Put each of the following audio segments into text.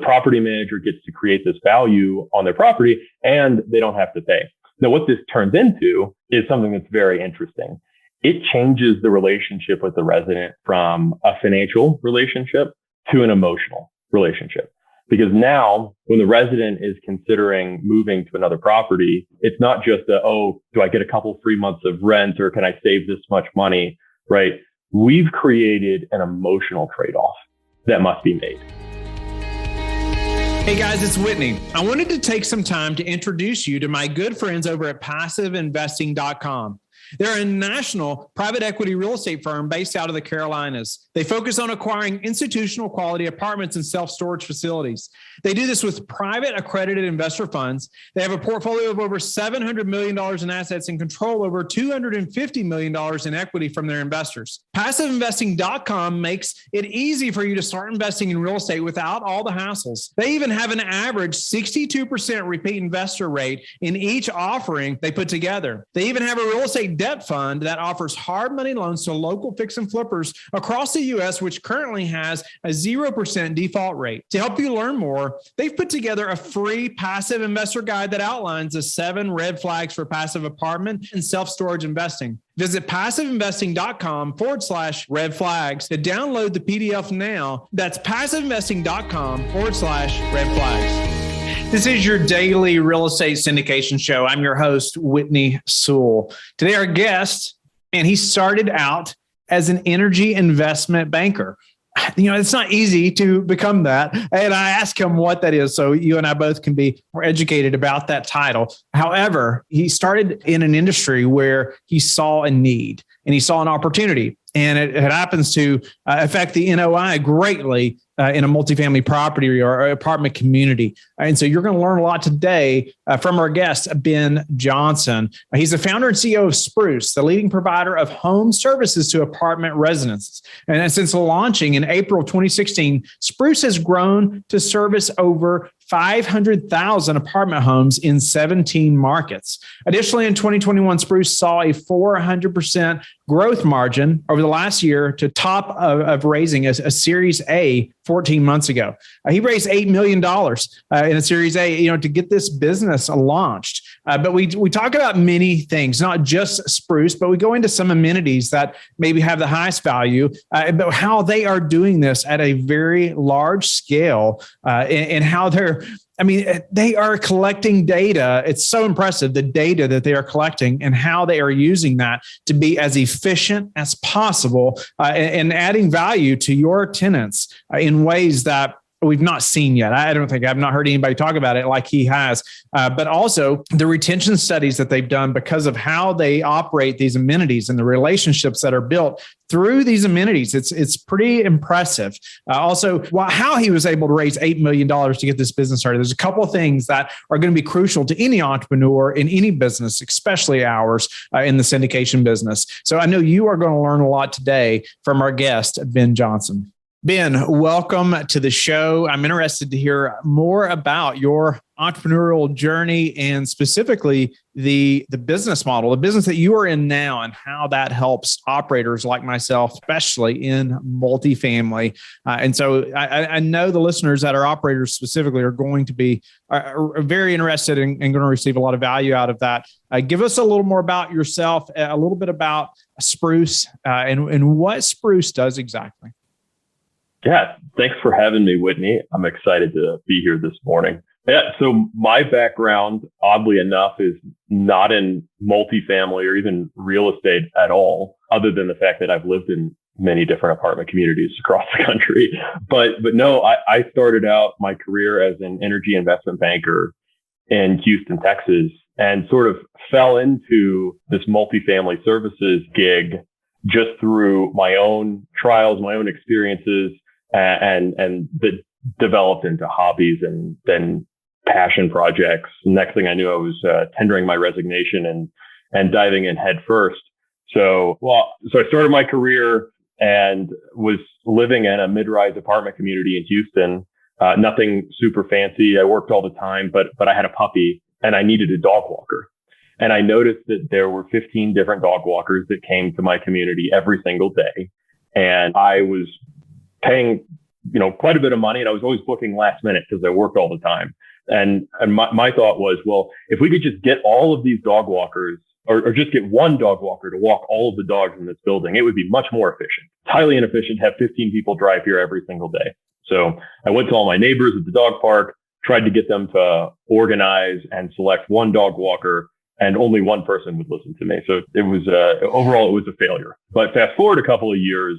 property manager gets to create this value on their property and they don't have to pay. Now, what this turns into is something that's very interesting. It changes the relationship with the resident from a financial relationship to an emotional relationship. Because now when the resident is considering moving to another property, it's not just do I get a couple free months of rent or can I save this much money, right? We've created an emotional trade-off that must be made. Hey guys, it's Whitney. I wanted to take some time to introduce you to my good friends over at PassiveInvesting.com. They're a national private equity real estate firm based out of the Carolinas. They focus on acquiring institutional quality apartments and self-storage facilities. They do this with private accredited investor funds. They have a portfolio of over $700 million in assets and control over $250 million in equity from their investors. PassiveInvesting.com makes it easy for you to start investing in real estate without all the hassles. They even have an average 62% repeat investor rate in each offering they put together. They even have a real estate debt fund that offers hard money loans to local fix and flippers across the U.S., which currently has a 0% default rate. To help you learn more, they've put together a free passive investor guide that outlines the 7 red flags for passive apartment and self-storage investing. Visit PassiveInvesting.com/red flags to download the PDF now. That's PassiveInvesting.com/red flags. This is your daily real estate syndication show. I'm your host, Whitney Sewell. Today, our guest, and he started out as an energy investment banker. You know, it's not easy to become that. And I asked him what that is, so you and I both can be more educated about that title. However, he started in an industry where he saw a need and he saw an opportunity. And it happens to affect the NOI greatly in a multifamily property or apartment community. And so you're going to learn a lot today from our guest, Ben Johnson. He's the founder and CEO of Spruce, the leading provider of home services to apartment residents. And since launching in April 2016, Spruce has grown to service over 500,000 apartment homes in 17 markets. Additionally, in 2021, Spruce saw a 400% growth margin over the last year to top of raising a Series A 14 months ago. He raised $8 million in a Series A, to get this business launched. But we talk about many things, not just Spruce, but we go into some amenities that maybe have the highest value, but how they are doing this at a very large scale and how they are collecting data. It's so impressive, the data that they are collecting and how they are using that to be as efficient as possible and adding value to your tenants in ways that we've not seen yet. I've not heard anybody talk about it like he has, but also the retention studies that they've done because of how they operate these amenities and the relationships that are built through these amenities. It's pretty impressive. Also, how he was able to raise $8 million to get this business started. There's a couple of things that are going to be crucial to any entrepreneur in any business, especially ours in the syndication business. So I know you are going to learn a lot today from our guest, Ben Johnson. Ben, welcome to the show. I'm interested to hear more about your entrepreneurial journey and specifically the business model, the business that you are in now and how that helps operators like myself, especially in multifamily. And so I know the listeners that are operators specifically are going to be are very interested and going to receive a lot of value out of that. Give us a little more about yourself, a little bit about Spruce and what Spruce does exactly. Yeah, thanks for having me, Whitney. I'm excited to be here this morning. Yeah, so my background, oddly enough, is not in multifamily or even real estate at all, other than the fact that I've lived in many different apartment communities across the country. But no, I started out my career as an energy investment banker in Houston, Texas, and sort of fell into this multifamily services gig just through my own trials, my own experiences, and that developed into hobbies and then passion projects. Next thing I knew, I was tendering my resignation and diving in head first. So I started my career and was living in a mid-rise apartment community in Houston. Nothing super fancy. I worked all the time, but I had a puppy and I needed a dog walker. And I noticed that there were 15 different dog walkers that came to my community every single day. And I was paying quite a bit of money, and I was always booking last minute because I worked all the time. And my thought was, well, if we could just get all of these dog walkers or just get one dog walker to walk all of the dogs in this building, it would be much more efficient. It's highly inefficient to have 15 people drive here every single day. So I went to all my neighbors at the dog park, tried to get them to organize and select one dog walker, and only one person would listen to me. So it was overall, it was a failure. But fast forward a couple of years,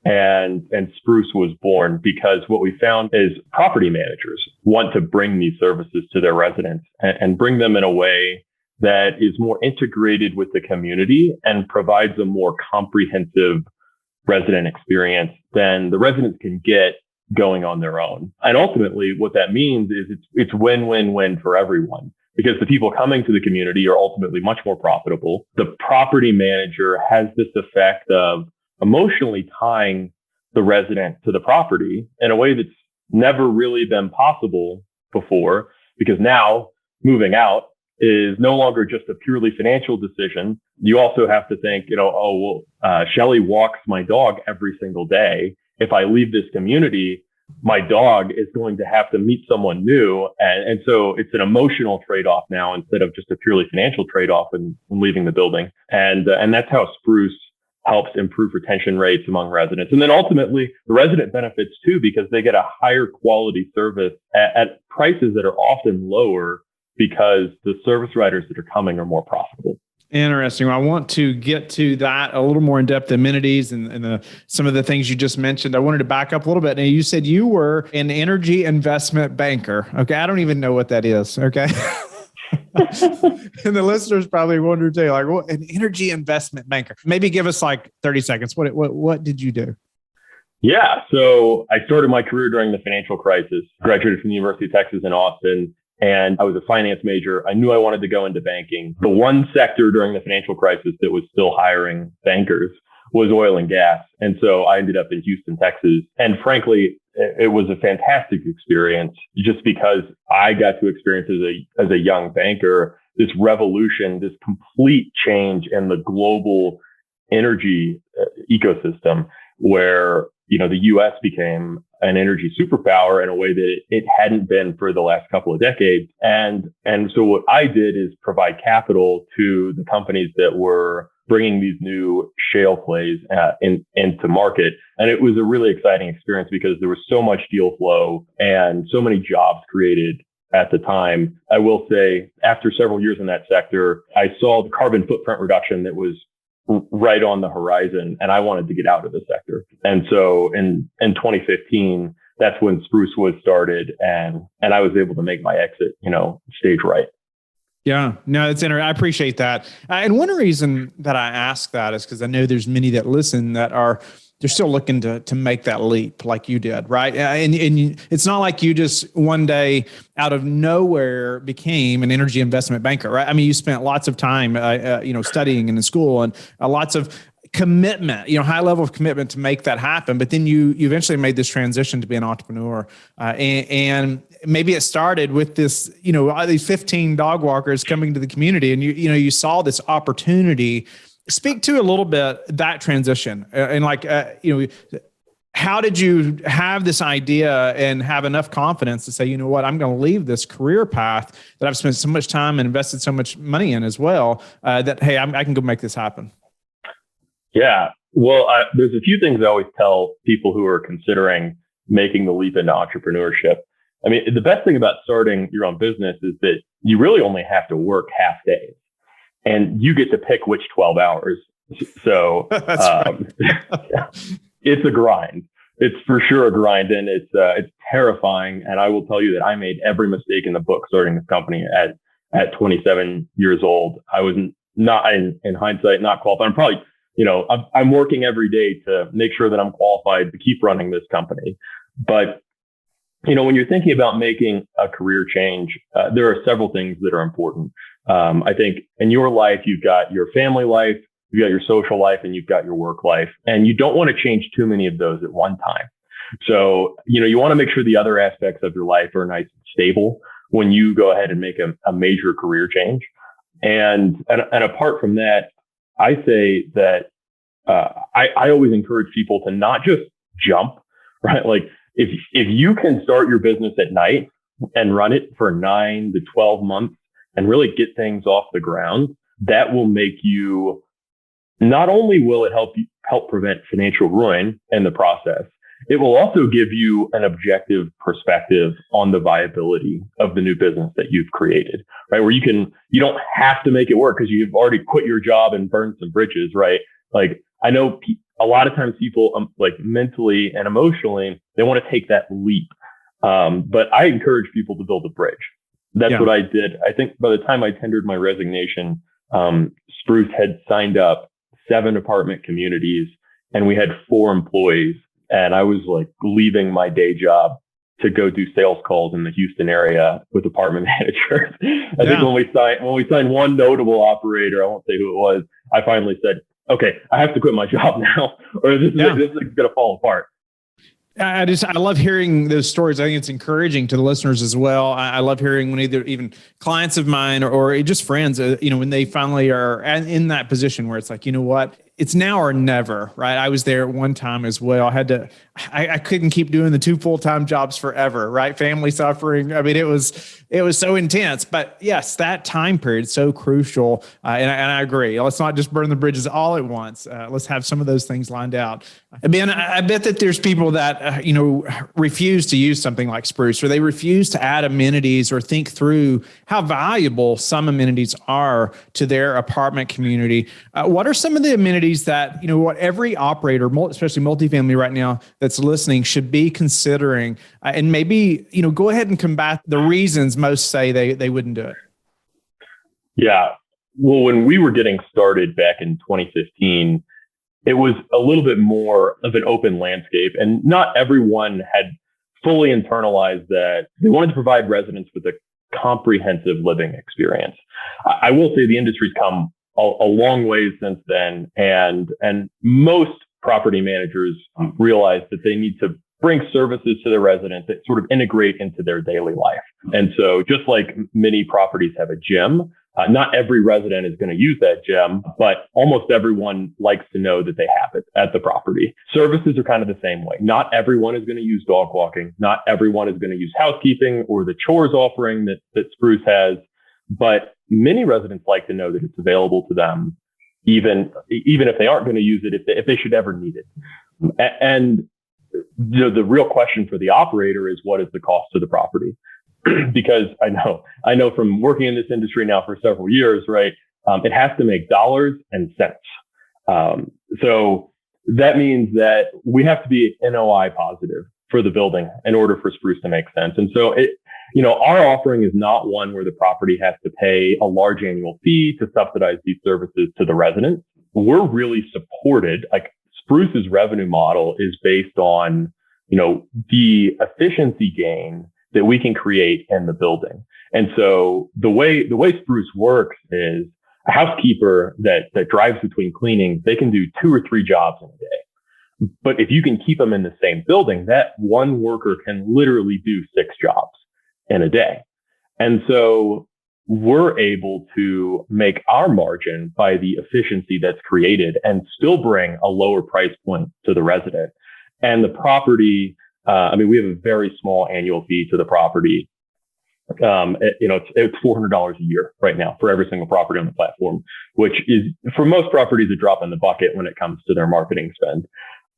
and Spruce was born because what we found is property managers want to bring these services to their residents and bring them in a way that is more integrated with the community and provides a more comprehensive resident experience than the residents can get going on their own. And ultimately, what that means is it's win-win-win for everyone, because the people coming to the community are ultimately much more profitable. The property manager has this effect of emotionally tying the resident to the property in a way that's never really been possible before, because now moving out is no longer just a purely financial decision. You also have to think, Shelly walks my dog every single day. If I leave this community, my dog is going to have to meet someone new. And so it's an emotional trade-off now instead of just a purely financial trade-off when leaving the building. And that's how Spruce helps improve retention rates among residents. And then ultimately, the resident benefits too, because they get a higher quality service at prices that are often lower because the service riders that are coming are more profitable. Interesting. I want to get to that a little more in depth, amenities and some of the things you just mentioned. I wanted to back up a little bit. Now, you said you were an energy investment banker. Okay. I don't even know what that is. Okay. And the listeners probably wonder too, like, what an energy investment banker? Maybe give us like 30 seconds. What did you do? Yeah. So I started my career during the financial crisis, graduated from the University of Texas in Austin. And I was a finance major. I knew I wanted to go into banking. The one sector during the financial crisis that was still hiring bankers was oil and gas. And so I ended up in Houston, Texas. And frankly, it was a fantastic experience just because I got to experience as a young banker, this revolution, this complete change in the global energy ecosystem where, the U.S. became an energy superpower in a way that it hadn't been for the last couple of decades. And so what I did is provide capital to the companies that were bringing these new shale plays into market. And it was a really exciting experience because there was so much deal flow and so many jobs created at the time. I will say, after several years in that sector, I saw the carbon footprint reduction that was right on the horizon, and I wanted to get out of the sector. And so in 2015, that's when Spruce was started, and I was able to make my exit, stage right. Yeah, no, it's interesting. I appreciate that. And one reason that I ask that is because I know there's many that listen that they're still looking to make that leap like you did, right? And it's not like you just one day out of nowhere became an energy investment banker, right? I mean, you spent lots of time, studying and in school and lots of commitment, high level of commitment to make that happen. But then you eventually made this transition to be an entrepreneur. And maybe it started with this, these 15 dog walkers coming to the community, and you saw this opportunity. Speak to a little bit that transition and how did you have this idea and have enough confidence to say, you know what, I'm going to leave this career path that I've spent so much time and invested so much money in as well, that, hey, I can go make this happen. Yeah. Well, there's a few things I always tell people who are considering making the leap into entrepreneurship. I mean, the best thing about starting your own business is that you really only have to work half days. And you get to pick which 12 hours. So it's a grind. It's for sure a grind, and it's terrifying. And I will tell you that I made every mistake in the book starting this company at 27 years old. I was not, in hindsight, not qualified. I'm probably, I'm working every day to make sure that I'm qualified to keep running this company. But when you're thinking about making a career change, there are several things that are important. I think in your life, you've got your family life, you've got your social life, and you've got your work life. And you don't want to change too many of those at one time. So, you want to make sure the other aspects of your life are nice and stable when you go ahead and make a major career change. And apart from that, I say that I always encourage people to not just jump, right? Like, if you can start your business at night and run it for 9 to 12 months and really get things off the ground, that will make you, not only will it help prevent financial ruin in the process, it will also give you an objective perspective on the viability of the new business that you've created, right? Where you don't have to make it work because you've already quit your job and burned some bridges, right? Like, I know a lot of times people, like mentally and emotionally, they want to take that leap. But I encourage people to build a bridge. That's what I did. I think by the time I tendered my resignation, Spruce had signed up 7 apartment communities and we had 4 employees. And I was like leaving my day job to go do sales calls in the Houston area with apartment managers. I think when we signed one notable operator, I won't say who it was, I finally said, okay, I have to quit my job now, or this is going to fall apart. I love hearing those stories. I think it's encouraging to the listeners as well. I love hearing when even clients of mine or just friends, when they finally are in that position where it's like, you know what, it's now or never, right? I was there at one time as well. I couldn't keep doing the 2 full-time jobs forever, right? Family suffering. I mean, it was so intense, but yes, that time period is so crucial. And I agree. Let's not just burn the bridges all at once. Let's have some of those things lined out. Ben, I bet that there's people that, refuse to use something like Spruce, or they refuse to add amenities or think through how valuable some amenities are to their apartment community. What are some of the amenities that, what every operator, especially multifamily right now that's listening, should be considering, and maybe, go ahead and combat the reasons most say they wouldn't do it? Yeah. Well, when we were getting started back in 2015, it was a little bit more of an open landscape, and not everyone had fully internalized that they wanted to provide residents with a comprehensive living experience. I will say the industry's come a long way since then, and most property managers realize that they need to bring services to the residents that sort of integrate into their daily life. And so just like many properties have a gym, not every resident is going to use that gym, but almost everyone likes to know that they have it at the property. Services are kind of the same way. Not everyone is going to use dog walking. Not everyone is going to use housekeeping or the chores offering that Spruce has. But many residents like to know that it's available to them, even if they aren't going to use it, if they should ever need it. And the real question for the operator is, what is the cost of the property? Because I know from working in this industry now for several years, right? It has to make dollars and cents. So that means that we have to be NOI positive for the building in order for Spruce to make sense. And so our offering is not one where the property has to pay a large annual fee to subsidize these services to the residents. We're really supported. Like, Spruce's revenue model is based on, the efficiency gain that we can create in the building. And so the way Spruce works is a housekeeper that drives between cleanings, they can do 2 or 3 jobs in a day. But if you can keep them in the same building, that one worker can literally do 6 jobs in a day. And so we're able to make our margin by the efficiency that's created and still bring a lower price point to the resident. And the property, we have a very small annual fee to the property. It's $400 a year right now for every single property on the platform, which is, for most properties, a drop in the bucket when it comes to their marketing spend.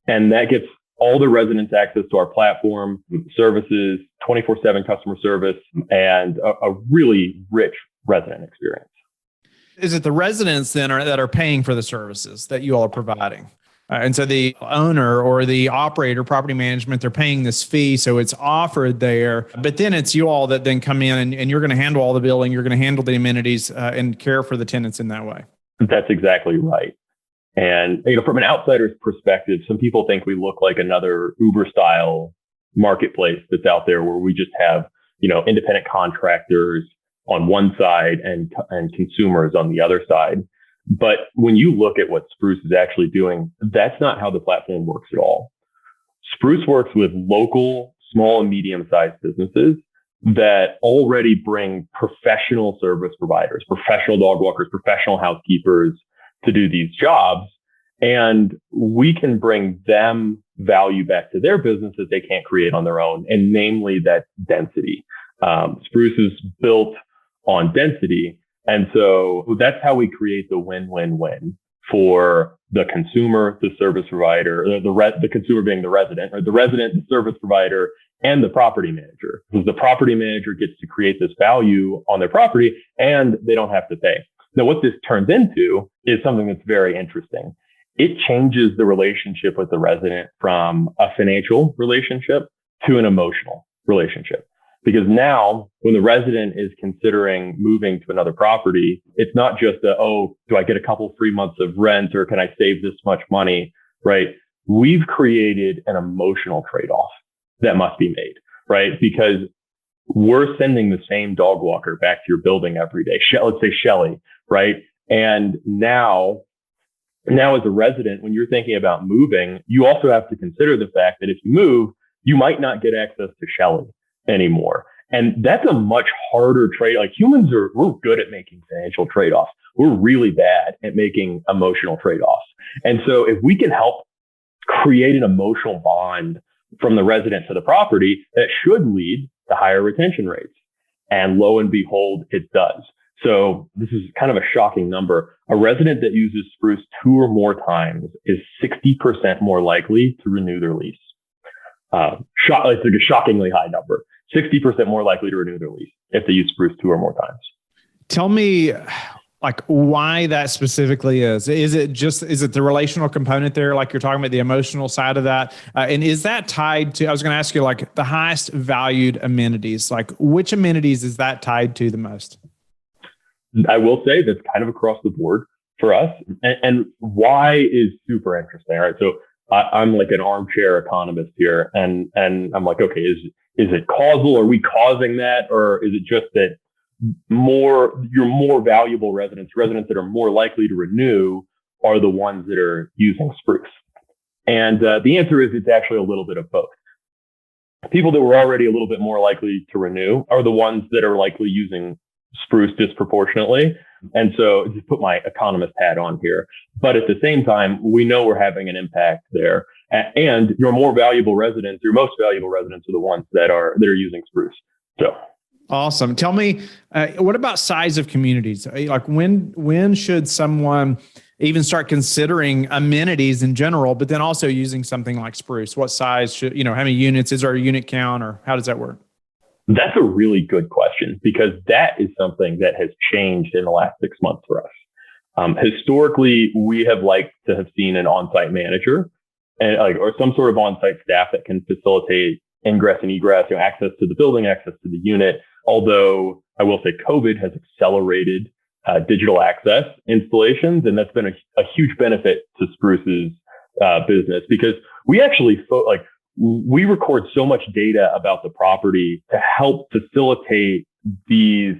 And that gets all the residents access to our platform, services, 24/7 customer service, and a really rich resident experience. Is it the residents then that are paying for the services that you all are providing? And so the owner or the operator, property management, they're paying this fee, so it's offered there. But then it's you all that then come in and you're going to handle all the billing, you're going to handle the amenities and care for the tenants in that way. That's exactly right. And from an outsider's perspective, some people think we look like another Uber-style marketplace that's out there where we just have, independent contractors on one side and consumers on the other side. But when you look at what Spruce is actually doing, that's not how the platform works at all. Spruce works with local, small and medium-sized businesses that already bring professional service providers, professional dog walkers, professional housekeepers to do these jobs. And we can bring them value back to their business that they can't create on their own, and namely that density. Spruce is built on density. And so that's how we create the win-win-win for the consumer, the service provider, the consumer being the resident, or the resident, the service provider, and the property manager. Because the property manager gets to create this value on their property and they don't have to pay. Now, what this turns into is something that's very interesting. It changes the relationship with the resident from a financial relationship to an emotional relationship. Because now when the resident is considering moving to another property, it's not just do I get a couple free months of rent, or can I save this much money, right? We've created an emotional trade-off that must be made, right? Because we're sending the same dog walker back to your building every day. Let's say Shelly, right? And now as a resident, when you're thinking about moving, you also have to consider the fact that if you move, you might not get access to Shelly anymore. And that's a much harder trade. Like we're good at making financial trade-offs. We're really bad at making emotional trade-offs. And so if we can help create an emotional bond from the resident to the property, that should lead to higher retention rates. And lo and behold, it does. So this is kind of a shocking number. A resident that uses Spruce 2 or more times is 60% more likely to renew their lease. It's like a shockingly high number. 60% more likely to renew their lease if they use Spruce 2 or more times. Tell me, like, why that specifically is. Is it the relational component there, like you're talking about, the emotional side of that? And is that tied to, I was going to ask you, like, the highest valued amenities? Like, which amenities is that tied to the most? I will say that's kind of across the board for us. And why is super interesting. All right. So I'm like an armchair economist here. And I'm like, okay, is it causal? Are we causing that? Or is it just that your more valuable residents that are more likely to renew are the ones that are using Spruce? And the answer is it's actually a little bit of both. People that were already a little bit more likely to renew are the ones that are likely using Spruce disproportionately. And so just put my economist hat on here. But at the same time, we know we're having an impact there. And your most valuable residents are the ones that are using Spruce. So awesome. Tell me, what about size of communities? Like when should someone even start considering amenities in general, but then also using something like Spruce? What size should, how many units? Is there a unit count, or how does that work? That's a really good question, because that is something that has changed in the last 6 months for us. Historically, we have liked to have seen an on-site manager or some sort of on-site staff that can facilitate ingress and egress, access to the building, access to the unit. Although I will say COVID has accelerated digital access installations, and that's been a huge benefit to Spruce's business, because we actually we record so much data about the property to help facilitate these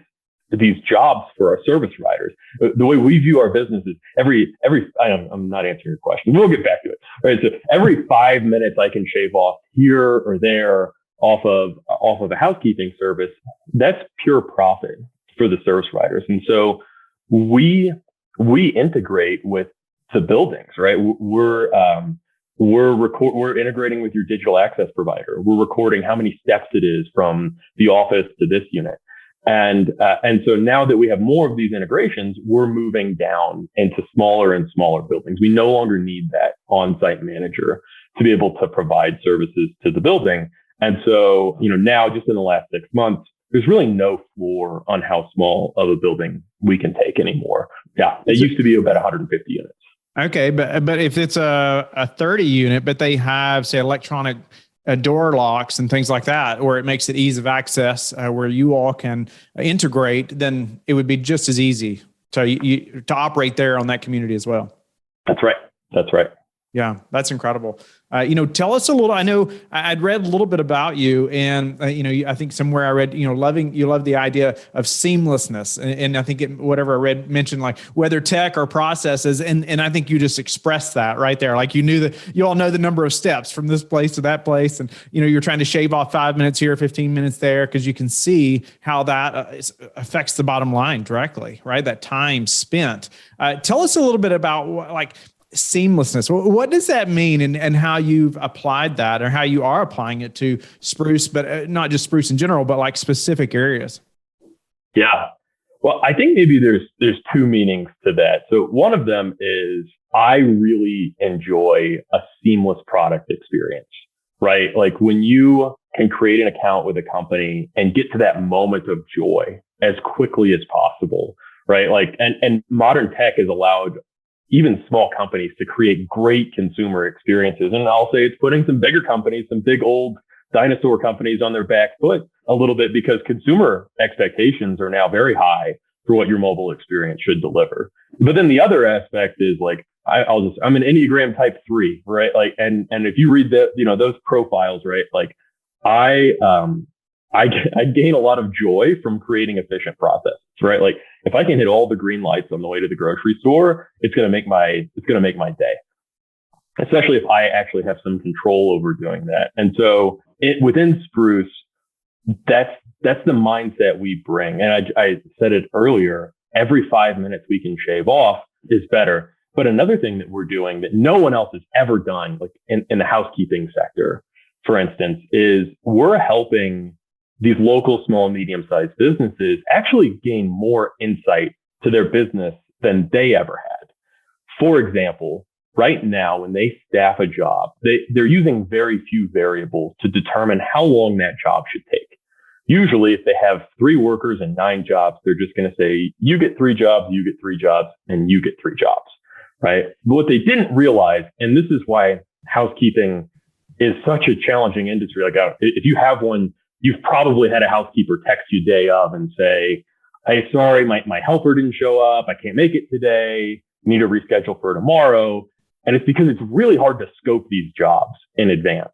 jobs for our service providers. The way we view our business is I'm not answering your question. We'll get back to it. Right. So every 5 minutes I can shave off here or there off of a housekeeping service. That's pure profit for the service providers. And so we integrate with the buildings, right? We're integrating with your digital access provider. We're recording how many steps it is from the office to this unit. And so now that we have more of these integrations, we're moving down into smaller and smaller buildings. We no longer need that on-site manager to be able to provide services to the building. And so, now just in the last 6 months, there's really no floor on how small of a building we can take anymore. Yeah. It used to be about 150 units. Okay. But if it's a 30 unit, but they have, say, electronic door locks and things like that, or it makes it ease of access where you all can integrate, then it would be just as easy to operate there on that community as well. That's right. Yeah, that's incredible. Tell us a little. I know I'd read a little bit about you, and I think somewhere I read, you love the idea of seamlessness, and I think whatever I read mentioned like whether tech or processes, and I think you just expressed that right there. Like you all know the number of steps from this place to that place, and you're trying to shave off 5 minutes here, 15 minutes there, because you can see how that affects the bottom line directly, right? That time spent. Tell us a little bit about seamlessness. What does that mean, and how you've applied that, or how you are applying it to Spruce, but not just Spruce in general, but like specific areas? Yeah. Well, I think maybe there's two meanings to that. So one of them is I really enjoy a seamless product experience, right? Like when you can create an account with a company and get to that moment of joy as quickly as possible, right? Like, and modern tech has allowed even small companies to create great consumer experiences. And I'll say it's putting some bigger companies, some big old dinosaur companies on their back foot a little bit, because consumer expectations are now very high for what your mobile experience should deliver. But then the other aspect is like, I'm an Enneagram type 3, right? Like, and if you read those profiles, right? Like I gain a lot of joy from creating efficient processes, right? Like if I can hit all the green lights on the way to the grocery store, it's going to make my day, especially if I actually have some control over doing that. And so within Spruce, that's the mindset we bring. And I said it earlier, every 5 minutes we can shave off is better. But another thing that we're doing that no one else has ever done, like in the housekeeping sector, for instance, is we're helping these local small and medium-sized businesses actually gain more insight to their business than they ever had. For example, right now, when they staff a job, they're using very few variables to determine how long that job should take. Usually, if they have 3 workers and 9 jobs, they're just going to say, you get 3 jobs, you get 3 jobs, and you get 3 jobs, right? But what they didn't realize, and this is why housekeeping is such a challenging industry. Like if you have one, you've probably had a housekeeper text you day of and say, hey, sorry, my helper didn't show up. I can't make it today. Need to reschedule for tomorrow. And it's because it's really hard to scope these jobs in advance.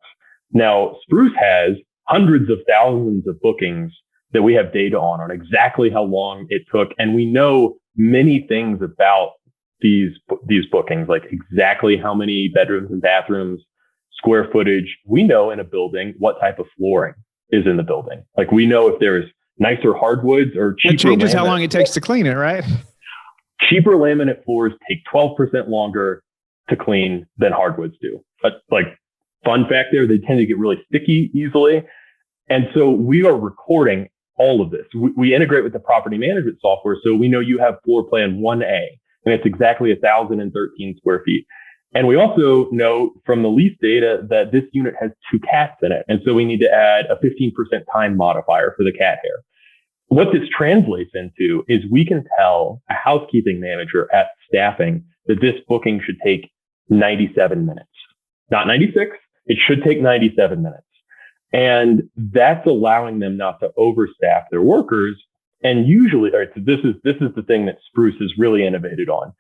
Now, Spruce has hundreds of thousands of bookings that we have data on exactly how long it took. And we know many things about these bookings, like exactly how many bedrooms and bathrooms, square footage. We know in a building what type of flooring is in the building. Like we know if there's nicer hardwoods or cheaper. It changes how long it takes to clean it, right? Cheaper laminate floors take 12% longer to clean than hardwoods do. But like fun fact there, they tend to get really sticky easily. And so we are recording all of this. We integrate with the property management software. So we know you have floor plan 1A, and it's exactly 1,013 square feet. And we also know from the lease data that this unit has 2 cats in it. And so we need to add a 15% time modifier for the cat hair. What this translates into is we can tell a housekeeping manager at staffing that this booking should take 97 minutes, not 96. It should take 97 minutes. And that's allowing them not to overstaff their workers. And usually, all right, so this is the thing that Spruce has really innovated on.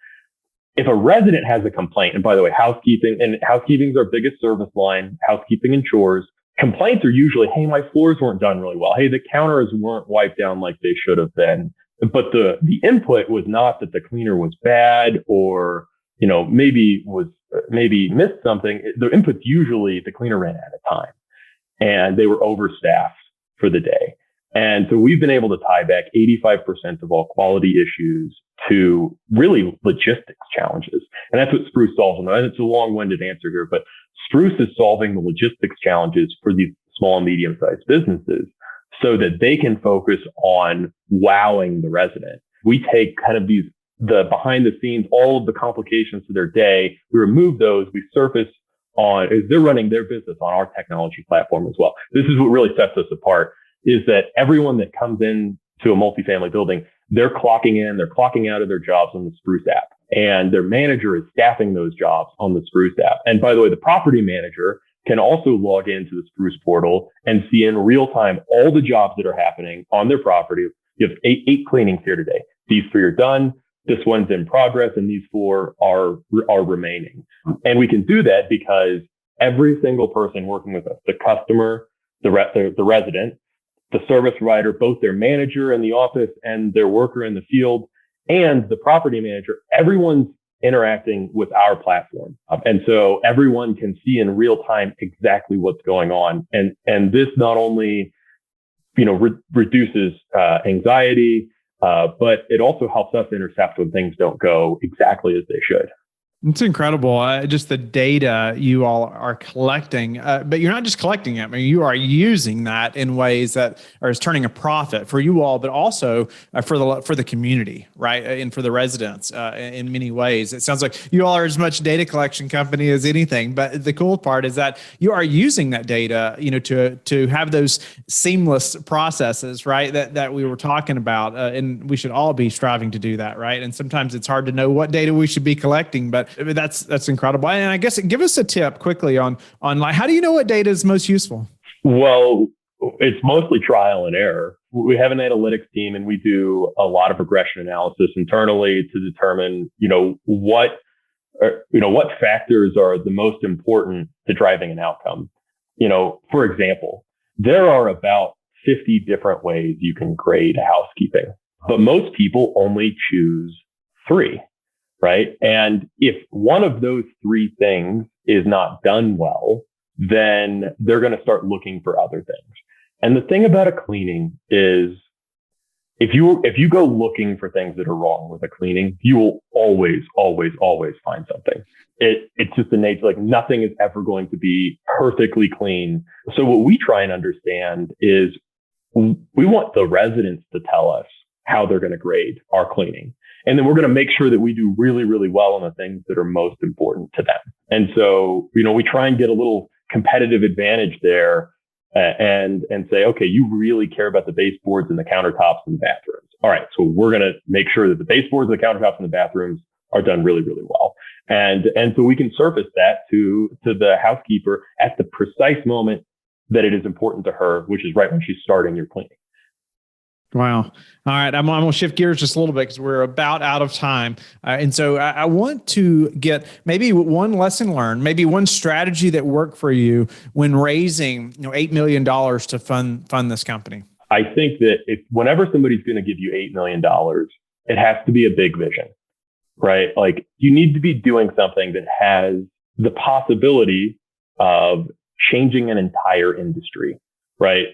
If a resident has a complaint, and by the way, housekeeping is our biggest service line, housekeeping and chores. Complaints are usually, hey, my floors weren't done really well. Hey, the counters weren't wiped down like they should have been. But the input was not that the cleaner was bad or, maybe missed something. The input's usually the cleaner ran out of time and they were overstaffed for the day. And so we've been able to tie back 85% of all quality issues to really logistics challenges. And that's what Spruce solves. And it's a long-winded answer here, but Spruce is solving the logistics challenges for these small and medium-sized businesses so that they can focus on wowing the resident. We take kind of the behind the scenes, all of the complications to their day. We remove those. We surface as they're running their business on our technology platform as well. This is what really sets us apart, is that everyone that comes in to a multifamily building, they're clocking in, they're clocking out of their jobs on the Spruce app, and their manager is staffing those jobs on the Spruce app. And by the way, the property manager can also log into the Spruce portal and see in real time all the jobs that are happening on their property. You have eight cleanings here today. These 3 are done. This one's in progress, and these 4 are remaining. And we can do that because every single person working with us, the customer, the resident, the service provider, both their manager in the office and their worker in the field, and the property manager, everyone's interacting with our platform. And so everyone can see in real time exactly what's going on. And this not only, reduces anxiety, but it also helps us intercept when things don't go exactly as they should. It's incredible. Just the data you all are collecting, but you're not just collecting it. I mean, you are using that in ways that are turning a profit for you all, but also for the community, right? And for the residents in many ways. It sounds like you all are as much data collection company as anything. But the cool part is that you are using that data, to have those seamless processes, right? That we were talking about, and we should all be striving to do that, right? And sometimes it's hard to know what data we should be collecting, but that's incredible. And I guess give us a tip quickly on like, how do you know what data is most useful? Well, it's mostly trial and error. We have an analytics team and we do a lot of regression analysis internally to determine, what factors are the most important to driving an outcome. For example, there are about 50 different ways you can grade housekeeping, but most people only choose 3. Right. And if one of those 3 things is not done well, then they're going to start looking for other things. And the thing about a cleaning is if you go looking for things that are wrong with a cleaning, you will always find something. It's just the nature, like nothing is ever going to be perfectly clean. So what we try and understand is we want the residents to tell us how they're going to grade our cleaning. And then we're going to make sure that we do really, really well on the things that are most important to them. And so, we try and get a little competitive advantage there and say, okay, you really care about the baseboards and the countertops and the bathrooms. All right. So we're going to make sure that the baseboards, the countertops, and the bathrooms are done really, really well. And so we can surface that to the housekeeper at the precise moment that it is important to her, which is right when she's starting your cleaning. Wow. All right. I'm going to shift gears just a little bit because we're about out of time. And so I want to get maybe one lesson learned, maybe one strategy that worked for you when raising, $8 million to fund this company. I think that whenever somebody's going to give you $8 million, it has to be a big vision, right? Like you need to be doing something that has the possibility of changing an entire industry, right?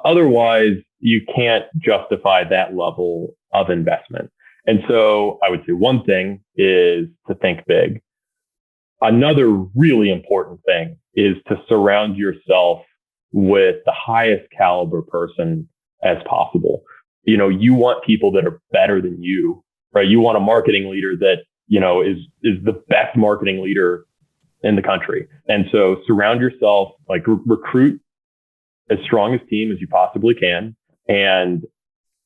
Otherwise, you can't justify that level of investment. And so I would say one thing is to think big. Another really important thing is to surround yourself with the highest caliber person as possible. You want people that are better than you, right? You want a marketing leader that, is the best marketing leader in the country. And so surround yourself, like recruit as strong a team as you possibly can and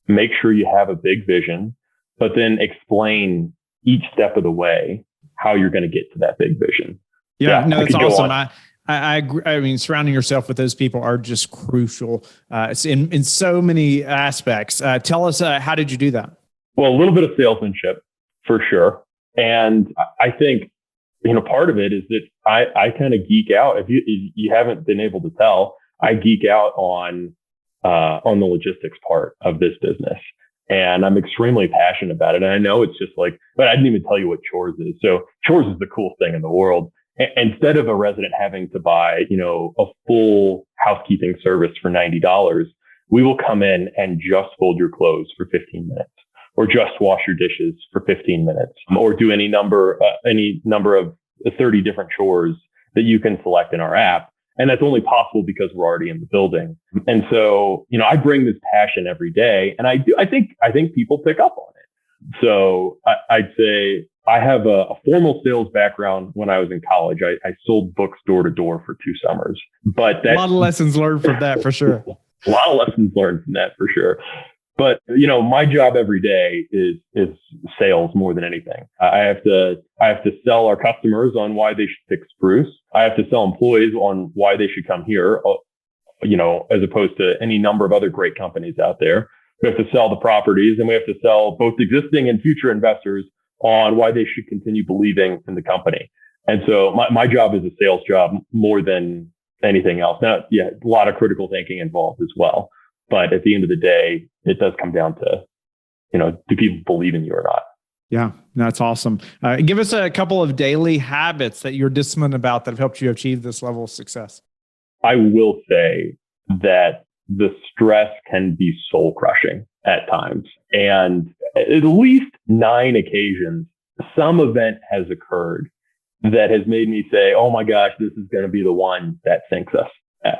make sure you have a big vision, but then explain each step of the way how you're going to get to that big vision. Yeah, no, that's awesome. I agree. I mean, surrounding yourself with those people are just crucial in so many aspects. Tell us, how did you do that? Well, a little bit of salesmanship for sure. And I think, part of it is that I kind of geek out. If you haven't been able to tell, I geek out on the logistics part of this business. And I'm extremely passionate about it. And I know it's just like, but I didn't even tell you what chores is. So chores is the coolest thing in the world. Instead of a resident having to buy, a full housekeeping service for $90, we will come in and just fold your clothes for 15 minutes or just wash your dishes for 15 minutes or do any number of 30 different chores that you can select in our app. And that's only possible because we're already in the building. And so, I bring this passion every day and I think people pick up on it. So I'd say I have a formal sales background. When I was in college, I sold books door to door for 2 summers, but a lot of lessons learned from that for sure. A lot of lessons learned from that for sure. But, my job every day is sales more than anything. I have to sell our customers on why they should pick Spruce. I have to sell employees on why they should come here, as opposed to any number of other great companies out there. We have to sell the properties and we have to sell both existing and future investors on why they should continue believing in the company. And so my job is a sales job more than anything else. Now, yeah, a lot of critical thinking involved as well. But at the end of the day, it does come down to, do people believe in you or not? Yeah, that's awesome. Give us a couple of daily habits that you're disciplined about that have helped you achieve this level of success. I will say that the stress can be soul crushing at times. And at least 9 occasions, some event has occurred that has made me say, oh my gosh, this is going to be the one that sinks us.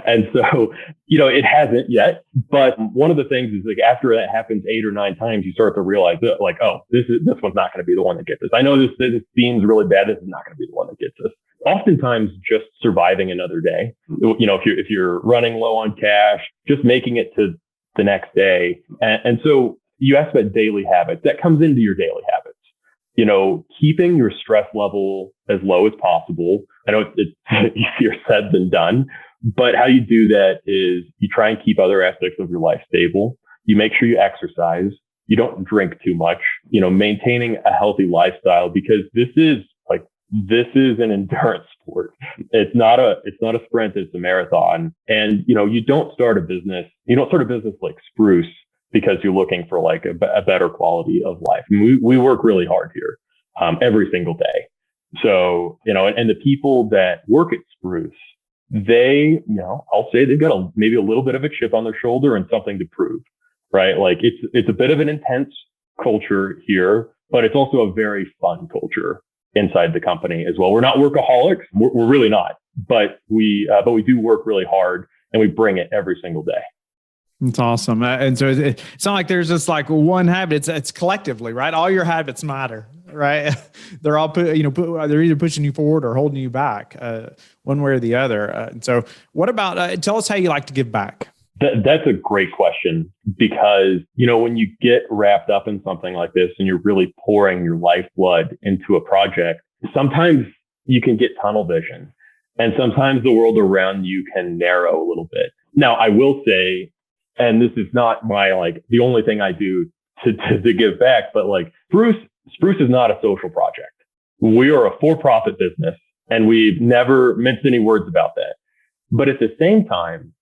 And so, it hasn't yet. But one of the things is like after that happens 8 or 9 times, you start to realize that like, oh, this one's not going to be the one that gets us. I know this seems really bad. This is not going to be the one that gets us. Oftentimes, just surviving another day. If you're running low on cash, just making it to the next day. And so you asked about daily habits. That comes into your daily habits. Keeping your stress level as low as possible. I know it's easier said than done, but how you do that is you try and keep other aspects of your life stable. You make sure you exercise. You don't drink too much, maintaining a healthy lifestyle, because this is an endurance sport. It's not a sprint, it's a marathon. And, you don't start a business like Spruce because you're looking for like a better quality of life. We work really hard here, every single day. So, and the people that work at Spruce, they, I'll say they've got maybe a little bit of a chip on their shoulder and something to prove, right? Like it's a bit of an intense culture here, but it's also a very fun culture inside the company as well. We're not workaholics. We're really not, but we do work really hard, and we bring it every single day. It's awesome. And so it's not like there's just like one habit. It's collectively, right? All your habits matter, right? They're all they're either pushing you forward or holding you back, one way or the other. And so what about, tell us how you like to give back. That's a great question, because, when you get wrapped up in something like this and you're really pouring your lifeblood into a project, sometimes you can get tunnel vision, and sometimes the world around you can narrow a little bit. Now, I will say, and this is not my, the only thing I do to give back, but Spruce is not a social project. We are a for-profit business, and we've never minced any words about that. But at the same time,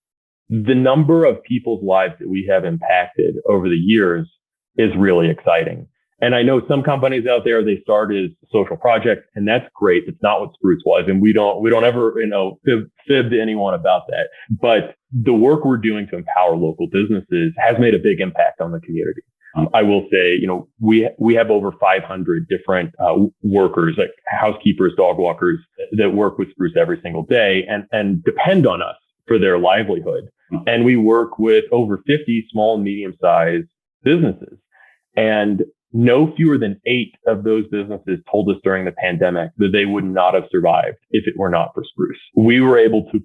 the number of people's lives that we have impacted over the years is really exciting. And I know some companies out there, they start as social projects, and that's great. It's not what Spruce was. And we don't ever, fib to anyone about that. But the work we're doing to empower local businesses has made a big impact on the community. I will say, we have over 500 different workers, like housekeepers, dog walkers, that work with Spruce every single day and depend on us for their livelihood. And we work with over 50 small and medium-sized businesses. And no fewer than 8 of those businesses told us during the pandemic that they would not have survived if it were not for Spruce. We were able to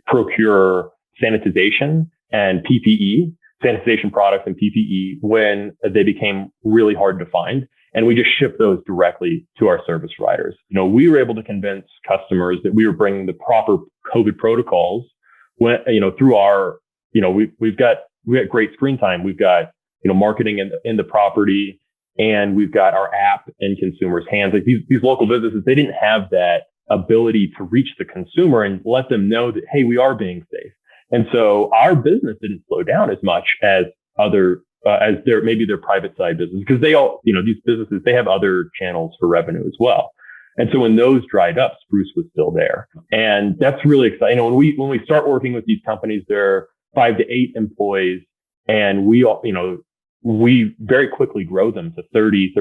procure sanitization and PPE, sanitization products and PPE, when they became really hard to find. And we just shipped those directly to our service providers. We were able to convince customers that we were bringing the proper COVID protocols when, through our, we've got great screen time. We've got, marketing in the property, and we've got our app in consumers' hands. Like these local businesses, they didn't have that ability to reach the consumer and let them know that, hey, we are being safe. And so our business didn't slow down as much as as their private side business, because they all, these businesses, they have other channels for revenue as well. And so when those dried up, Spruce was still there. And that's really exciting. When we start working with these companies, they're 5 to 8 employees, and we very quickly grow them to 30,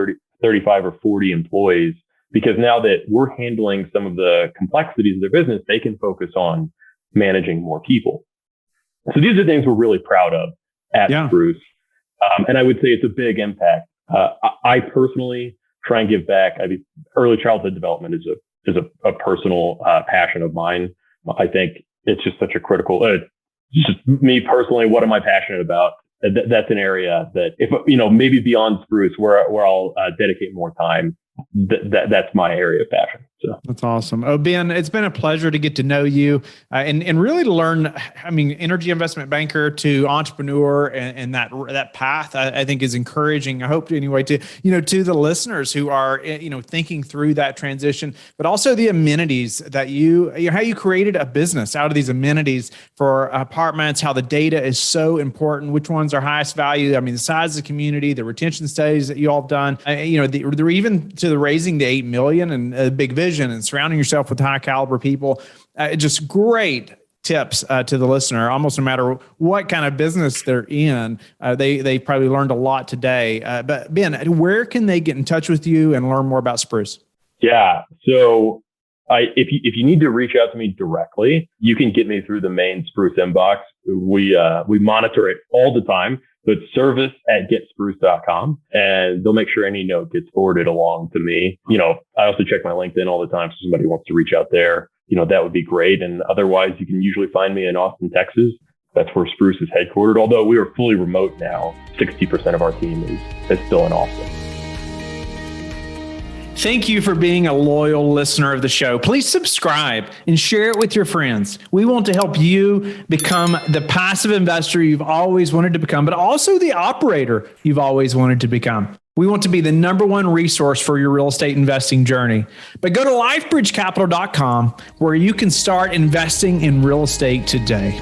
35 or 40 employees, because now that we're handling some of the complexities of their business, they can focus on managing more people. So these are things we're really proud of at Spruce. And I would say it's a big impact. I personally try and give back. Early childhood development is a personal passion of mine. I think it's just such a critical, just me personally, what am I passionate about? That's an area that, if maybe beyond Spruce, where I'll dedicate more time. That's my area of passion. So that's awesome. Oh, Ben, it's been a pleasure to get to know you and really to learn. Energy investment banker to entrepreneur, and that path I think is encouraging. I hope anyway to to the listeners who are thinking through that transition, but also the amenities that how you created a business out of these amenities for apartments. How the data is so important. Which ones are highest value? The size of the community, the retention studies that you all have done. They're even to the raising the 8 million and a big vision and surrounding yourself with high caliber people. Just great tips to the listener. Almost no matter what kind of business they're in, they probably learned a lot today. But Ben, where can they get in touch with you and learn more about Spruce? Yeah. So If you need to reach out to me directly, you can get me through the main Spruce inbox. We monitor it all the time. So it's service@getspruce.com, and they'll make sure any note gets forwarded along to me. I also check my LinkedIn all the time. So if somebody wants to reach out there, that would be great. And otherwise, you can usually find me in Austin, Texas. That's where Spruce is headquartered. Although we are fully remote now, 60% of our team is still in Austin. Thank you for being a loyal listener of the show. Please subscribe and share it with your friends. We want to help you become the passive investor you've always wanted to become, but also the operator you've always wanted to become. We want to be the number one resource for your real estate investing journey. But go to lifebridgecapital.com where you can start investing in real estate today.